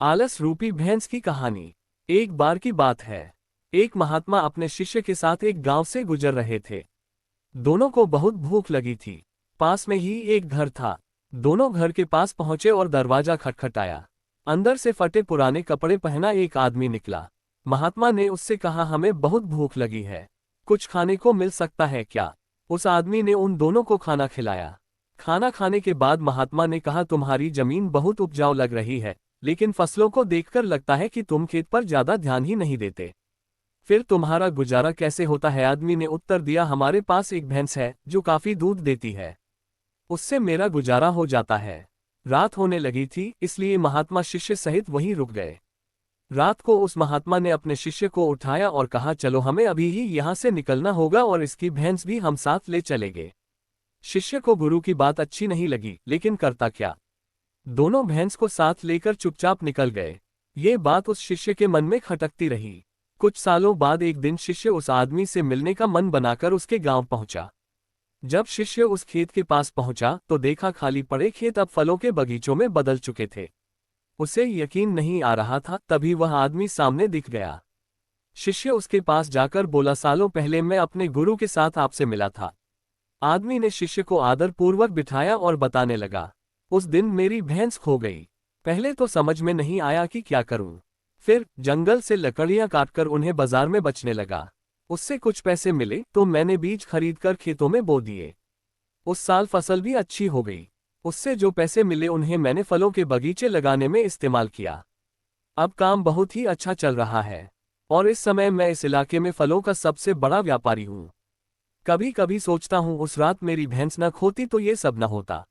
आलस रूपी भैंस की कहानी। एक बार की बात है। एक महात्मा अपने शिष्य के साथ एक गांव से गुजर रहे थे। दोनों को बहुत भूख लगी थी। पास में ही एक घर था। दोनों घर के पास पहुंचे और दरवाजा खटखटाया। अंदर से फटे पुराने कपड़े पहना एक आदमी निकला। महात्मा ने उससे कहा, हमें बहुत भूख लगी है, कुछ खाने को मिल सकता है क्या? उस आदमी ने उन दोनों को खाना खिलाया। खाना खाने के बाद महात्मा ने कहा, तुम्हारी जमीन बहुत उपजाऊ लग रही है, लेकिन फसलों को देखकर लगता है कि तुम खेत पर ज्यादा ध्यान ही नहीं देते। फिर तुम्हारा गुजारा कैसे होता है? आदमी ने उत्तर दिया, हमारे पास एक भैंस है जो काफी दूध देती है, उससे मेरा गुजारा हो जाता है। रात होने लगी थी, इसलिए महात्मा शिष्य सहित वहीं रुक गए। रात को उस महात्मा ने अपने शिष्य को उठाया और कहा, चलो हमें अभी ही यहाँ से निकलना होगा और इसकी भैंस भी हम साथ ले चलेंगे। शिष्य को गुरु की बात अच्छी नहीं लगी, लेकिन करता क्या। दोनों भैंस को साथ लेकर चुपचाप निकल गए। ये बात उस शिष्य के मन में खटकती रही। कुछ सालों बाद एक दिन शिष्य उस आदमी से मिलने का मन बनाकर उसके गांव पहुंचा। जब शिष्य उस खेत के पास पहुंचा तो देखा खाली पड़े खेत अब फलों के बगीचों में बदल चुके थे। उसे यकीन नहीं आ रहा था, तभी वह आदमी सामने दिख गया। शिष्य उसके पास जाकर बोला, सालों पहले मैं अपने गुरु के साथ आपसे मिला था। आदमी ने शिष्य को आदरपूर्वक बिठाया और बताने लगा, उस दिन मेरी भैंस खो गई। पहले तो समझ में नहीं आया कि क्या करूं। फिर जंगल से लकड़ियां काटकर उन्हें बाजार में बेचने लगा। उससे कुछ पैसे मिले तो मैंने बीज खरीदकर खेतों में बो दिए। उस साल फसल भी अच्छी हो गई। उससे जो पैसे मिले उन्हें मैंने फलों के बगीचे लगाने में इस्तेमाल किया। अब काम बहुत ही अच्छा चल रहा है और इस समय मैं इस इलाके में फलों का सबसे बड़ा व्यापारी हूं। कभी कभी सोचता हूं, उस रात मेरी भैंस न खोती तो ये सब न होता।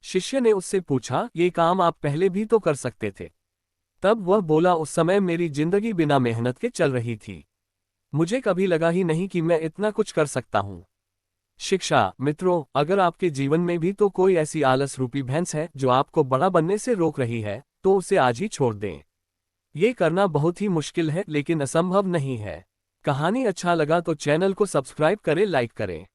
शिष्य ने उससे पूछा, ये काम आप पहले भी तो कर सकते थे। तब वह बोला, उस समय मेरी जिंदगी बिना मेहनत के चल रही थी, मुझे कभी लगा ही नहीं कि मैं इतना कुछ कर सकता हूं। शिक्षा। मित्रों, अगर आपके जीवन में भी तो कोई ऐसी आलस रूपी भैंस है जो आपको बड़ा बनने से रोक रही है, तो उसे आज ही छोड़ दें। ये करना बहुत ही मुश्किल है, लेकिन असंभव नहीं है। कहानी अच्छा लगा तो चैनल को सब्सक्राइब करें, लाइक करें।